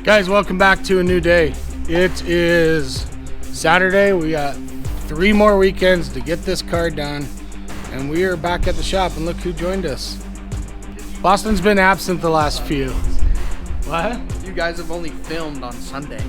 Guys, welcome back to a new day. It is Saturday. We got 3 more weekends to get this car done, and we are back at the shop, and look who joined us. Boston's been absent the last few. What? You guys have only filmed on Sunday.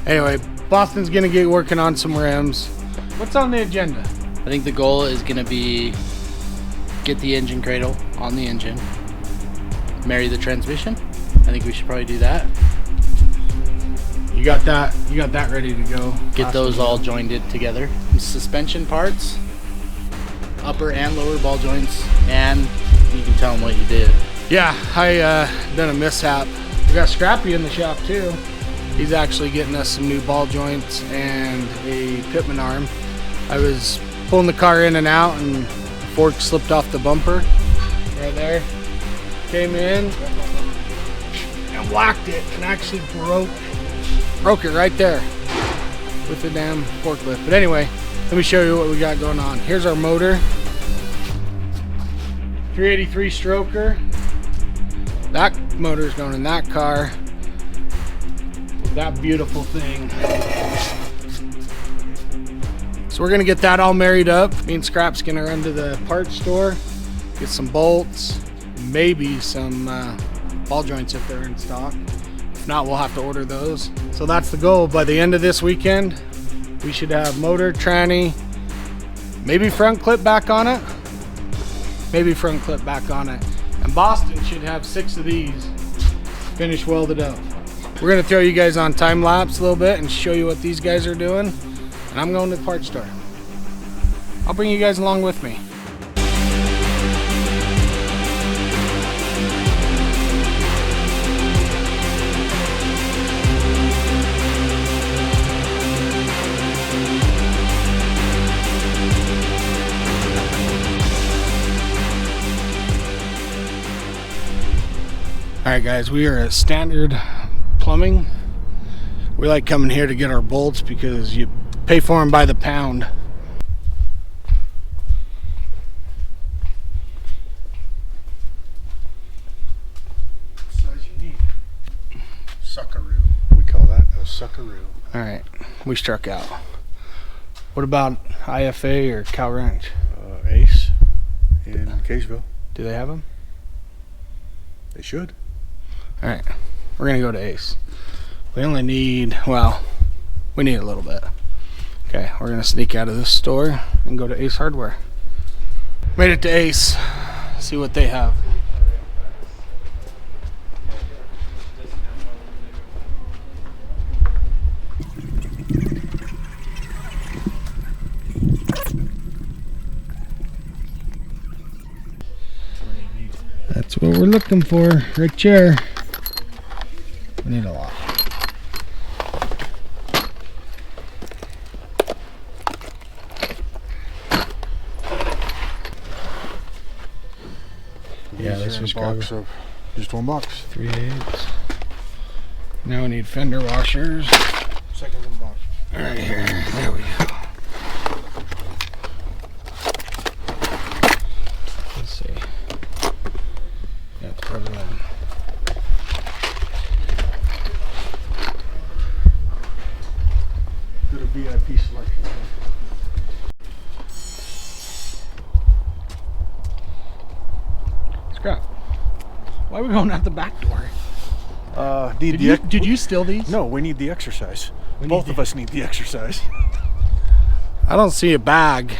Anyway, Boston's gonna get working on some rims. What's on the agenda? I think the goal is going to be get the engine cradle on the engine, marry the transmission. I think we should probably do that. You got that ready to go. Get those all jointed together. Suspension parts, upper and lower ball joints, and you can tell them what you did. Yeah, I done a mishap. We got Scrappy in the shop too. He's actually getting us some new ball joints and a pitman arm. I was pulling the car in and out, and the fork slipped off the bumper right there. Came in and whacked it, and actually broke it right there with the damn forklift. But anyway, let me show you what we got going on. Here's our motor, 383 stroker. That motor's going in that car. That beautiful thing. So we're gonna get that all married up. Me and Scrap's gonna run to the parts store, get some bolts, maybe some ball joints if they're in stock. If not, we'll have to order those. So that's the goal. By the end of this weekend, we should have motor, tranny, maybe front clip back on it. And Boston should have 6 of these finished welded up. We're gonna throw you guys on time lapse a little bit and show you what these guys are doing. And I'm going to the parts store. I'll bring you guys along with me. Alright guys, we are at Standard Plumbing. We like coming here to get our bolts because you pay for them by the pound. What size you need? Suckaroo. We call that a suckaroo. Alright, we struck out. What about IFA or Cow Ranch? Ace in Kaysville. Do they have them? They should. Alright, we're gonna go to Ace. We only need, well, we need a little bit. Okay, we're gonna sneak out of this store and go to Ace Hardware. Made it to Ace. See what they have. That's what we're looking for, right chair. We need a lot. Yeah, this was box of just one box. 3/8. Now we need fender washers. Second one box. Right here. There we go. Let's see. Yeah, throw that in. Good a VIP selection. Scrap. Why are we going out the back door? Did you steal these? No, we need the exercise. Both of us need the exercise. I don't see a bag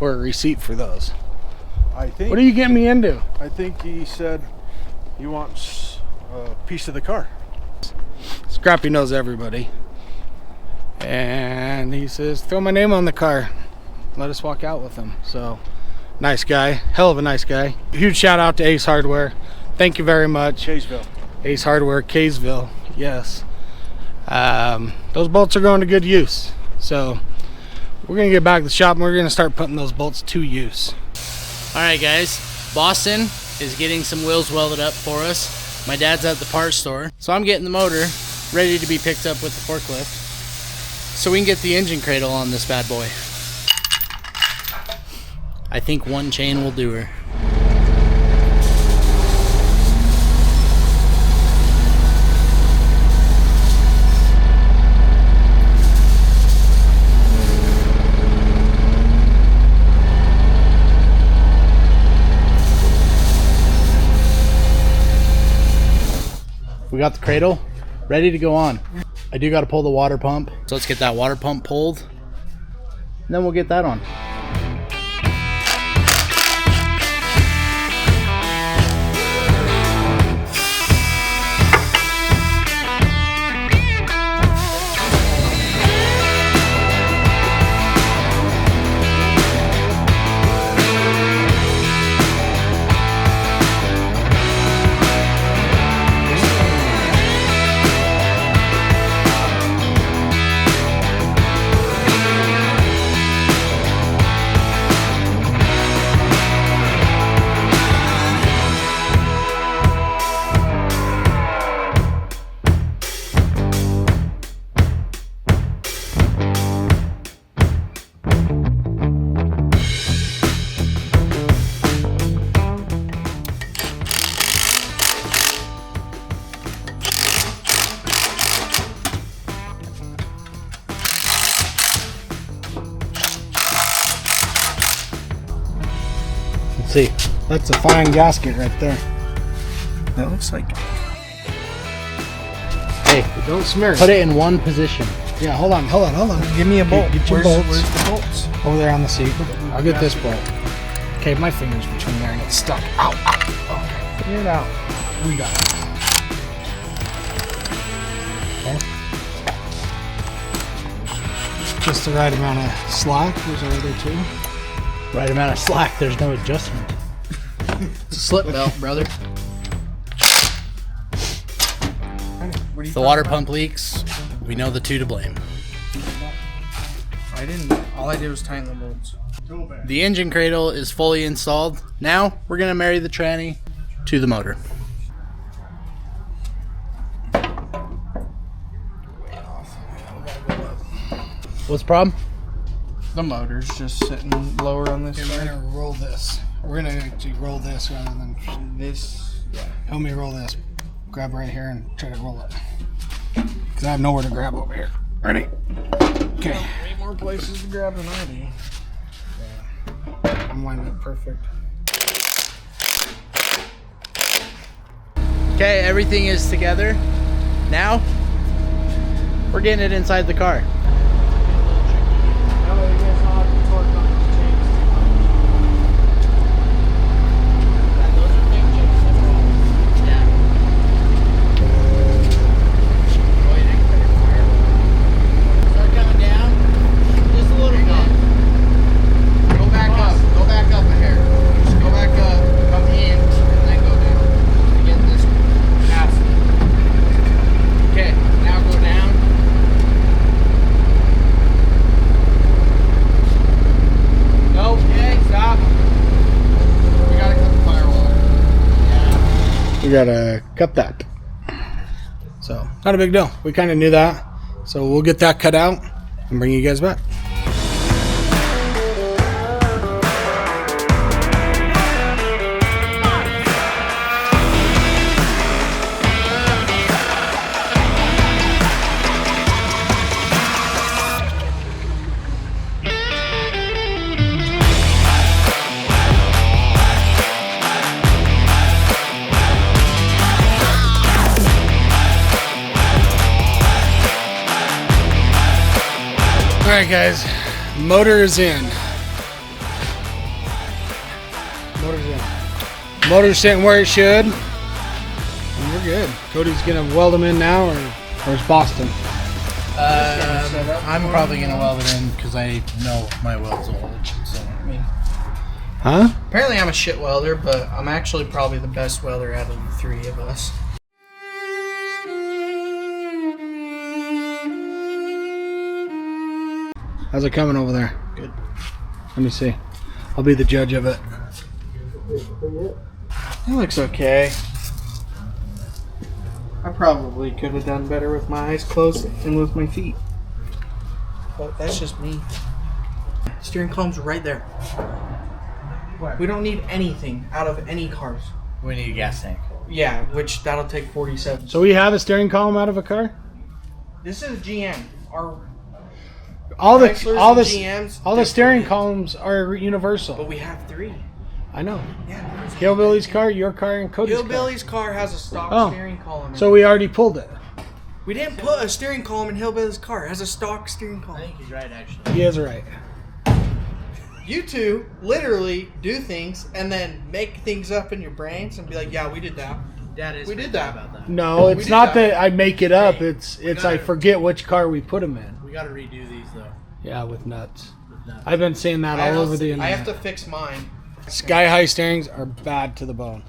or a receipt for those. I think. What are you getting me into? I think he said he wants a piece of the car. Scrappy knows everybody. And he says, throw my name on the car. Let us walk out with him. So, nice guy. Hell of a nice guy. Huge shout out to Ace Hardware. Thank you very much. Kaysville. Ace Hardware, Kaysville. Yes. Those bolts are going to good use. So, we're going to get back to the shop and we're going to start putting those bolts to use. Alright guys, Boston is getting some wheels welded up for us. My dad's at the parts store. So I'm getting the motor ready to be picked up with the forklift, so we can get the engine cradle on this bad boy. I think one chain will do her. We got the cradle ready to go on. I do got to pull the water pump. So let's get that water pump pulled. And then we'll get that on. See, That's a fine gasket right there. That looks like. hey, Don't smear put it in one position. Yeah, hold on. Give me a bolt. Get your Where's bolts. the bolts? Over there on the seat. I'll get this bolt. Okay, my finger's between there and it's stuck. Ow, ow. Okay, Figure it out. we got it. Okay. Just the right amount of slack. There's our other two. Right amount of slack, there's no adjustment. It's a slip belt, brother. If the water pump leaks, we know the two to blame. I didn't. All I did was tighten the bolts. The engine cradle is fully installed. Now we're gonna marry the tranny to the motor. What's the problem? The motor's just sitting lower on this Okay, we're side. gonna roll this. We're gonna actually roll this rather than. This. Yeah. Help me roll this. Grab right here and try to roll it. Because I have nowhere to grab over here. Ready? Okay. Way more places to grab than I do. I'm lining up perfect. Okay, everything is together. Now we're getting it inside the car. We gotta cut that. So, not a big deal. We kind of knew that. So we'll get that cut out and bring you guys back. Alright guys, motor is in. Motor's in. Motor's sitting where it should. And we're good. Cody's gonna weld them in now, or is Boston? I'm probably gonna weld it in because I know my welds will hold. So Huh? Apparently I'm a shit welder, but I'm actually probably the best welder out of the three of us. How's it coming over there? Good. Let me see. I'll be the judge of it. It looks okay. I probably could have done better with my eyes closed and with my feet. But that's just me. Steering column's right there. We don't need anything out of any cars. we need a gas tank. Yeah, which that'll take 47. So we have a steering column out of a car? This is GM. Our All the Chryslers all and the GMs, all the they're steering different. columns are universal. But we have three. I know. Yeah. Hillbilly's car, your car, and Cody's Hillbilly's car has a stock steering column. So we already pulled it. We didn't put a steering column in Hillbilly's car. It has a stock steering I column. think he's right, actually. He is right. You two literally do things and then make things up in your brains and be like, yeah, we did that. Dad is We did freaked that. out about that. No, it's did not that. that I make it up. Hey, It's I gotta- forget which car we put them in. We got to redo these, though. Yeah, with nuts. With nuts. I've been seeing that all over the I internet. have to fix mine. Sky high steerings are bad to the bone.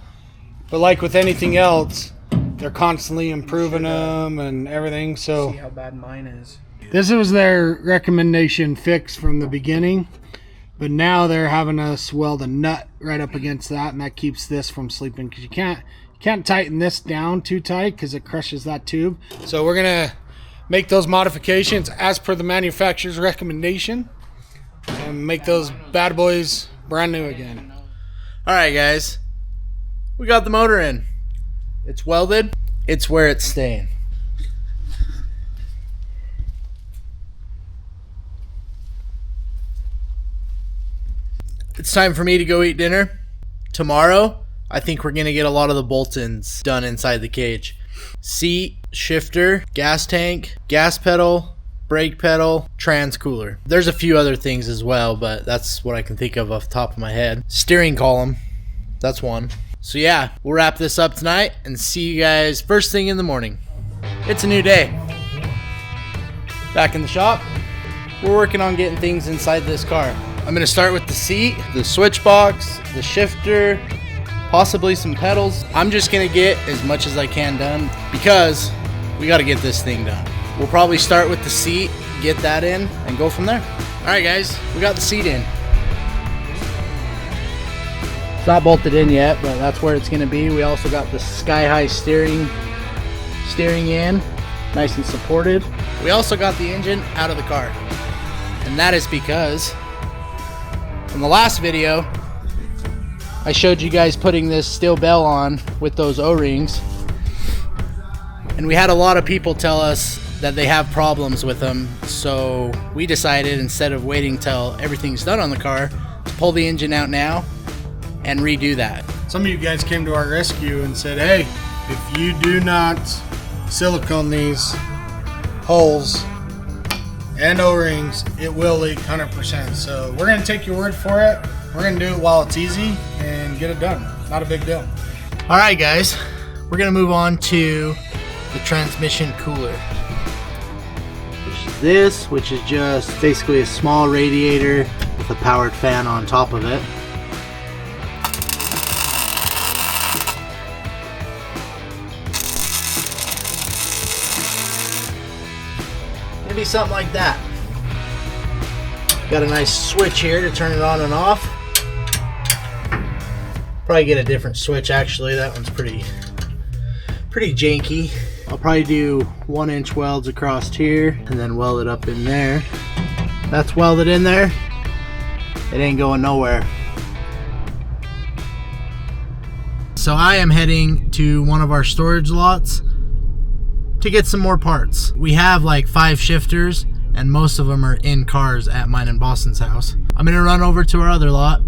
But like with anything else, they're constantly improving them and everything. So See how bad mine is. this was their recommendation fix from the beginning. But now they're having us weld a nut right up against that, and that keeps this from sleeping because you can't tighten this down too tight because it crushes that tube. So we're gonna make those modifications as per the manufacturer's recommendation and make those bad boys brand new again. All right, guys. We got the motor in. It's welded. It's where it's staying. It's time for me to go eat dinner. Tomorrow, I think we're going to get a lot of the bolt-ins done inside the cage. Seat, shifter, gas tank, gas pedal, brake pedal, trans cooler. There's a few other things as well, but that's what I can think of off the top of my head. Steering column, that's one. So yeah, we'll wrap this up tonight and see you guys first thing in the morning. It's a new day. Back in the shop, we're working on getting things inside this car. I'm gonna start with the seat, the switch box, the shifter, possibly some pedals. I'm just gonna get as much as I can done because we gotta get this thing done. We'll probably start with the seat, get that in, and go from there. All right, guys, we got the seat in. It's not bolted in yet, but that's where it's gonna be. We also got the sky high steering in, nice and supported. We also got the engine out of the car, and that is because in the last video, I showed you guys putting this steel bell on with those O-rings, and we had a lot of people tell us that they have problems with them, so we decided instead of waiting till everything's done on the car, to pull the engine out now and redo that. Some of you guys came to our rescue and said, hey, if you do not silicone these holes and O-rings, it will leak 100%. So we're gonna take your word for it. We're gonna do it while it's easy and get it done. Not a big deal. All right, guys, we're gonna move on to the transmission cooler. Which is this, which is just basically a small radiator with a powered fan on top of it. Maybe something like that. Got a nice switch here to turn it on and off. Probably get a different switch actually. That one's pretty janky. I'll probably do 1-inch welds across here and then weld it up in there. That's welded in there. It ain't going nowhere. So I am heading to one of our storage lots to get some more parts. We have like 5 shifters and most of them are in cars at mine and Boston's house. I'm gonna run over to our other lot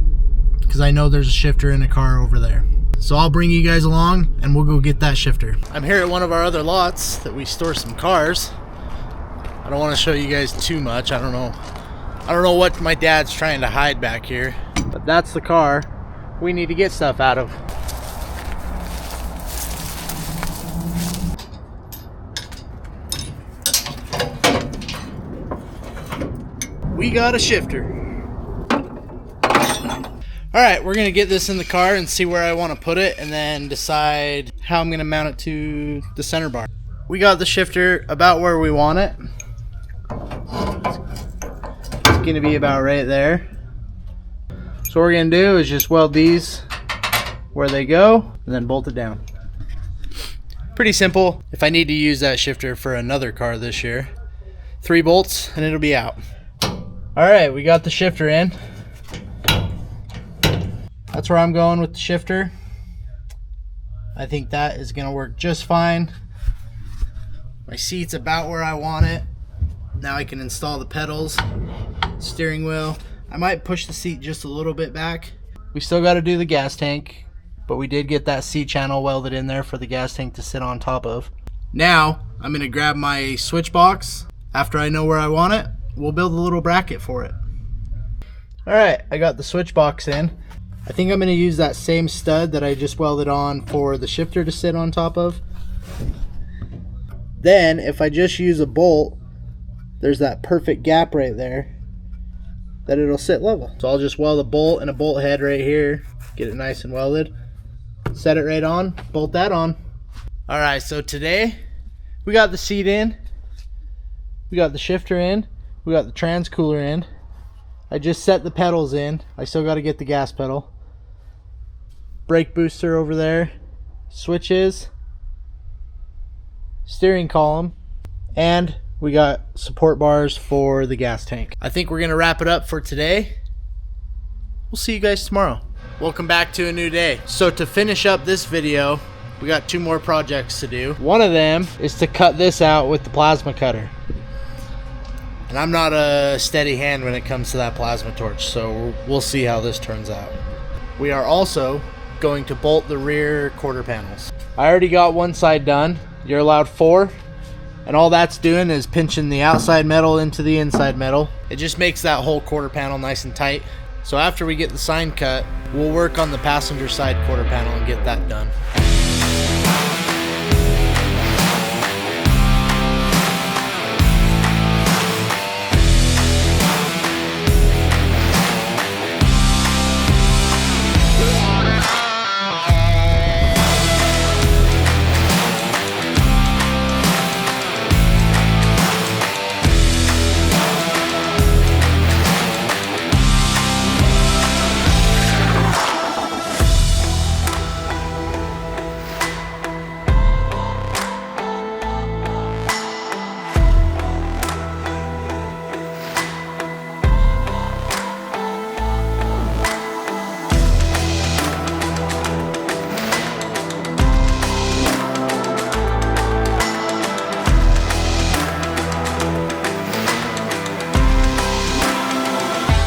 because I know there's a shifter in a car over there. So I'll bring you guys along and we'll go get that shifter. I'm here at one of our other lots that we store some cars. I don't want to show you guys too much. I don't know what my dad's trying to hide back here, but that's the car we need to get stuff out of. We got a shifter. Alright, we're going to get this in the car and see where I want to put it and then decide how I'm going to mount it to the center bar. We got the shifter about where we want it. It's going to be about right there. So what we're going to do is just weld these where they go and then bolt it down. Pretty simple. If I need to use that shifter for another car this year, 3 bolts and it'll be out. Alright, we got the shifter in. That's where I'm going with the shifter. I think that is going to work just fine. My seat's about where I want it. Now I can install the pedals, steering wheel. I might push the seat just a little bit back. We still got to do the gas tank, but we did get that C channel welded in there for the gas tank to sit on top of. Now I'm going to grab my switch box. After I know where I want it, we'll build a little bracket for it. Alright, I got the switch box in. I think I'm going to use that same stud that I just welded on for the shifter to sit on top of. Then if I just use a bolt, there's that perfect gap right there that it'll sit level. So I'll just weld a bolt and a bolt head right here, get it nice and welded, set it right on, bolt that on. Alright, so today we got the seat in, we got the shifter in, we got the trans cooler in. I just set the pedals in. I still got to get the gas pedal. Brake booster over there, switches, steering column, and we got support bars for the gas tank. I think we're gonna wrap it up for today. We'll see you guys tomorrow. Welcome back to a new day. So to finish up this video, we got 2 more projects to do. One of them is to cut this out with the plasma cutter. And I'm not a steady hand when it comes to that plasma torch, so we'll see how this turns out. We are also going to bolt the rear quarter panels. I already got one side done. You're allowed 4. And all that's doing is pinching the outside metal into the inside metal. It just makes that whole quarter panel nice and tight. So after we get the sign cut, we'll work on the passenger side quarter panel and get that done.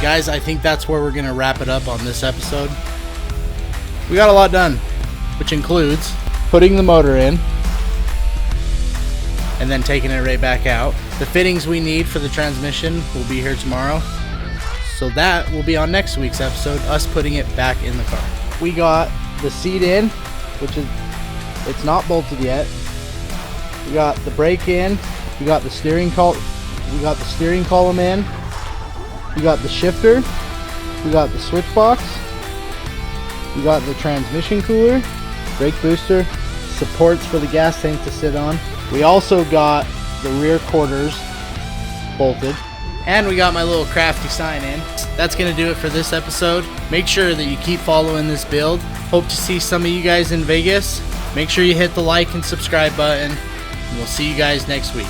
Guys, I think that's where we're gonna wrap it up on this episode. We got a lot done, which includes putting the motor in and then taking it right back out. The fittings we need for the transmission will be here tomorrow, so that will be on next week's episode, us putting it back in the car. We got the seat in, which is, it's not bolted yet. We got the brake in, we got the steering column in. We got the shifter, we got the switch box, we got the transmission cooler, brake booster, supports for the gas tank to sit on. We also got the rear quarters bolted, and we got my little crafty sign in. That's gonna do it for this episode. Make sure that you keep following this build. Hope to see some of you guys in Vegas. Make sure you hit the like and subscribe button, and we'll see you guys next week.